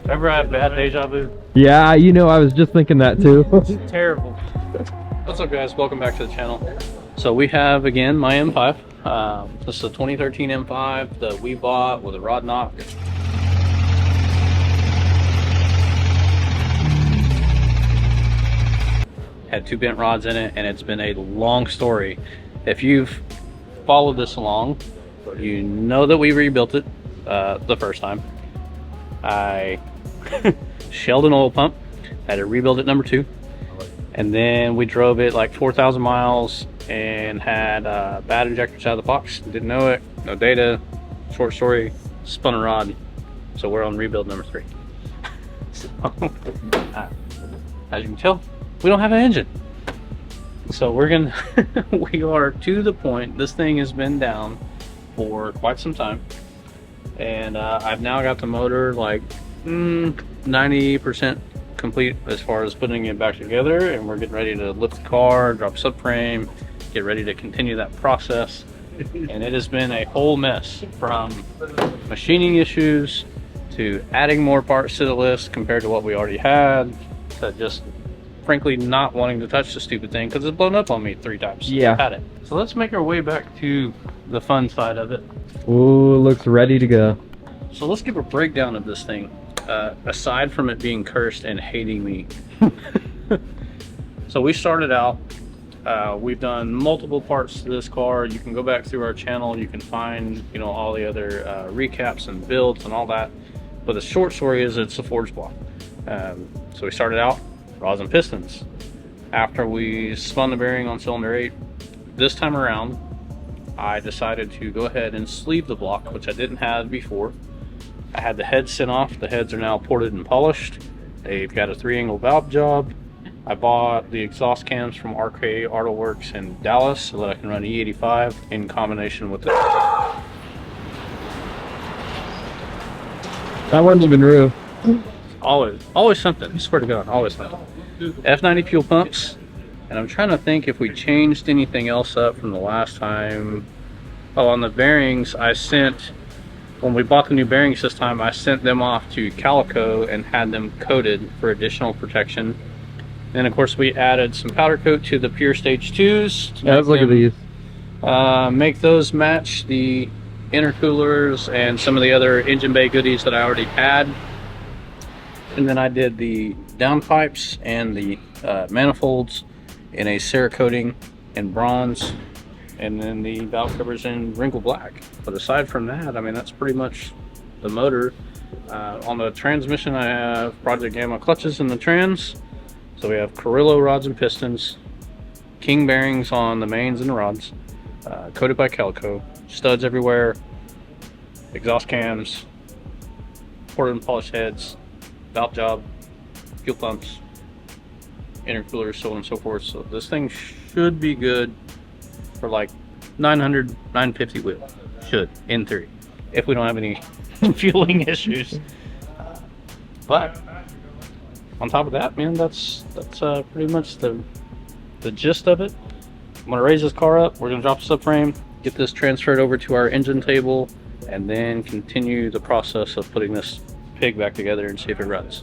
Ever had bad deja vu? Yeah, you know, I was just thinking that too. It's terrible. What's up, guys? Welcome back to the channel. So we have, again, my M5. This is a 2013 M5 that we bought with a rod knock. Had 2 bent rods in it, and it's been a long story. If you've followed this along, you know that we rebuilt it the first time. I shelled an oil pump, had to rebuild it number 2, and then we drove it like 4,000 miles and had bad injectors out of the box. Didn't know it, no data, short story, spun a rod. So we're on rebuild number 3. So, as you can tell, we don't have an engine. So we're gonna we are to the point. This thing has been down for quite some time, and I've now got the motor like 90% complete as far as putting it back together, and we're getting ready to lift the car, drop subframe, get ready to continue that process. And it has been a whole mess, from machining issues to adding more parts to the list compared to what we already had, to just frankly not wanting to touch the stupid thing because it's blown up on me 3 times. Yeah. I've had it. So let's make our way back to the fun side of it. Ooh, looks ready to go. So let's give a breakdown of this thing, aside from it being cursed and hating me. So we started out, we've done multiple parts to this car. You can go back through our channel, you can find, you know, all the other recaps and builds and all that. But the short story is it's a forged block. So we started out rods and pistons. After we spun the bearing on cylinder 8, this time around I decided to go ahead and sleeve the block, which I didn't have before. I had the heads sent off. The heads are now ported and polished. They've got a 3-angle valve job. I bought the exhaust cams from RK Auto Works in Dallas so that I can run E85 in combination with the... That wasn't even real. Always something. I swear to God, always something. F90 fuel pumps, and I'm trying to think if we changed anything else up from the last time. Oh, on the bearings, I sent, when we bought the new bearings this time, I sent them off to Calico and had them coated for additional protection. And of course, we added some powder coat to the Pure Stage 2s. Yeah, let's look at these. Make those match the intercoolers and some of the other engine bay goodies that I already had. And then I did the downpipes and the manifolds in a Cerakoting in bronze, and then the valve covers in wrinkle black. But aside from that, I mean, that's pretty much the motor. On the transmission, I have Project Gamma clutches in the trans. So we have Carrillo rods and pistons, King bearings on the mains and the rods, coated by Calico, studs everywhere, exhaust cams, ported and polished heads, valve job, fuel pumps, intercoolers, so on and so forth. So this thing should be good for like 900, 950 wheel. Should, in theory, if we don't have any fueling issues. But on top of that, man, that's pretty much the gist of it. I'm gonna raise this car up, we're gonna drop the subframe, get this transferred over to our engine table, and then continue the process of putting this pig back together and see if it runs.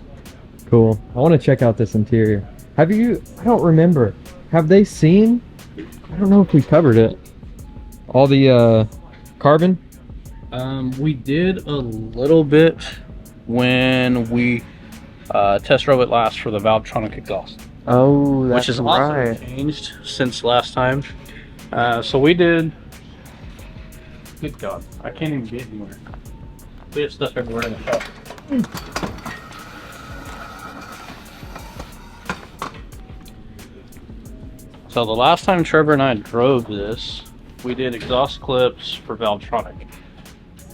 Cool. I want to check out this interior. Have you, I don't remember, have they seen, I don't know if we covered it, all the carbon? We did a little bit when we test drove it last for the Valvetronic exhaust. Oh, that's which is also changed since last time. So we did, good God, I can't even get anywhere. We have stuff everywhere in the shop. So the last time Trevor and I drove this, we did exhaust clips for Valvetronic.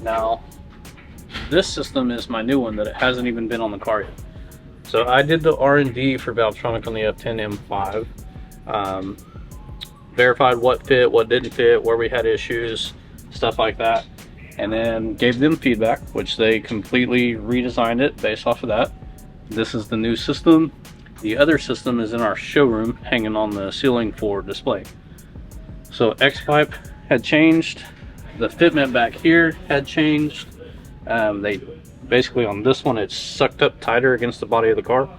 Now, this system is my new one that it hasn't even been on the car yet. So I did the R&D for Valvetronic on the F10 M5. Verified what fit, what didn't fit, where we had issues, stuff like that. And then gave them feedback, which they completely redesigned it based off of that. This is the new system. The other system is in our showroom, hanging on the ceiling for display. So X-pipe had changed, the fitment back here had changed. They basically on this one it's sucked up tighter against the body of the car,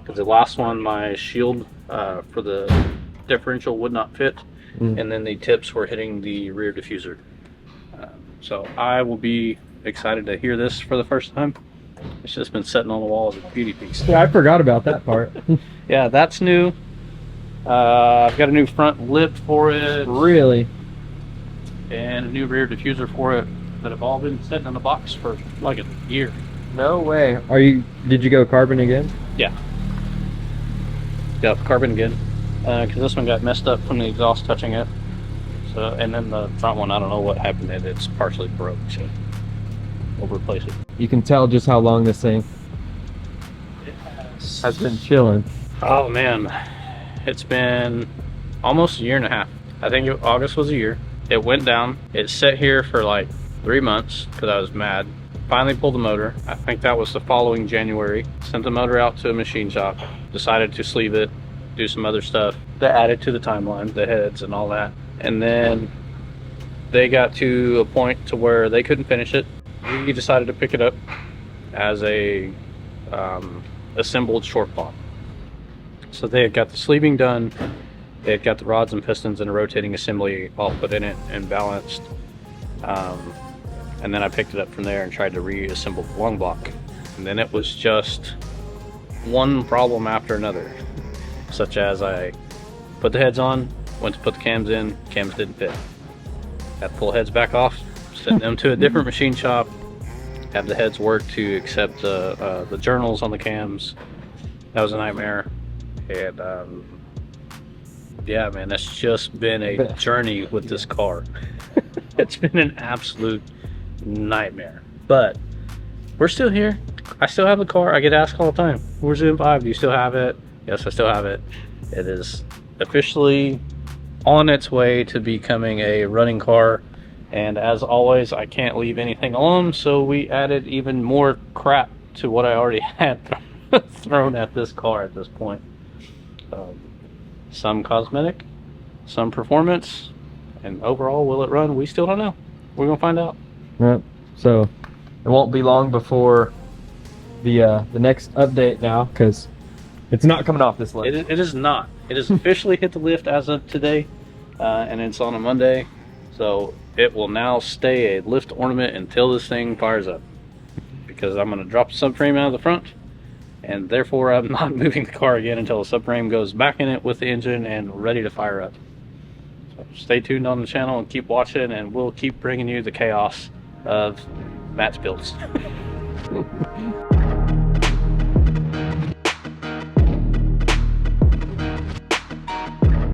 because the last one my shield for the differential would not fit, and then the tips were hitting the rear diffuser. So I will be excited to hear this for the first time. It's just been sitting on the wall as a beauty piece. Yeah, I forgot about that part. Yeah, that's new. I've got a new front lip for it. Really? And a new rear diffuser for it that have all been sitting in the box for like a year. No way. Did you go carbon again? Yeah. Yep, carbon again. Because this one got messed up from the exhaust touching it. So, and then the front one, I don't know what happened. It's partially broke, so we'll replace it. You can tell just how long this thing has been chilling. Oh man, it's been almost a year and a half. I think August was a year. It went down. It sat here for like 3 months because I was mad. Finally pulled the motor. I think that was the following January. Sent the motor out to a machine shop. Decided to sleeve it, do some other stuff that added to the timeline, the heads and all that. And then they got to a point to where they couldn't finish it. We decided to pick it up as a assembled short block. So they had got the sleeving done. They had got the rods and pistons and a rotating assembly all put in it and balanced. And then I picked it up from there and tried to reassemble the lung block. And then it was just one problem after another. Such as I put the heads on, went to put the cams in, cams didn't fit. Had to pull heads back off, send them to a different machine shop, have the heads work to accept the journals on the cams. That was a nightmare. And yeah, man, that's just been a journey with this car. It's been an absolute nightmare. But we're still here. I still have the car. I get asked all the time, where's the M5? Do you still have it? Yes, I still have it. It is officially on its way to becoming a running car. And as always, I can't leave anything alone, so we added even more crap to what I already had thrown at this car at this point. Some cosmetic, some performance, and overall, will it run? We still don't know. We're gonna find out. Yep. So it won't be long before the next update now, because it's not coming off this lift. It is not. It has officially hit the lift as of today, and it's on a Monday, so it will now stay a lift ornament until this thing fires up, because I'm going to drop the subframe out of the front, and therefore I'm not moving the car again until the subframe goes back in it with the engine and ready to fire up. So stay tuned on the channel and keep watching, and we'll keep bringing you the chaos of Matt's builds.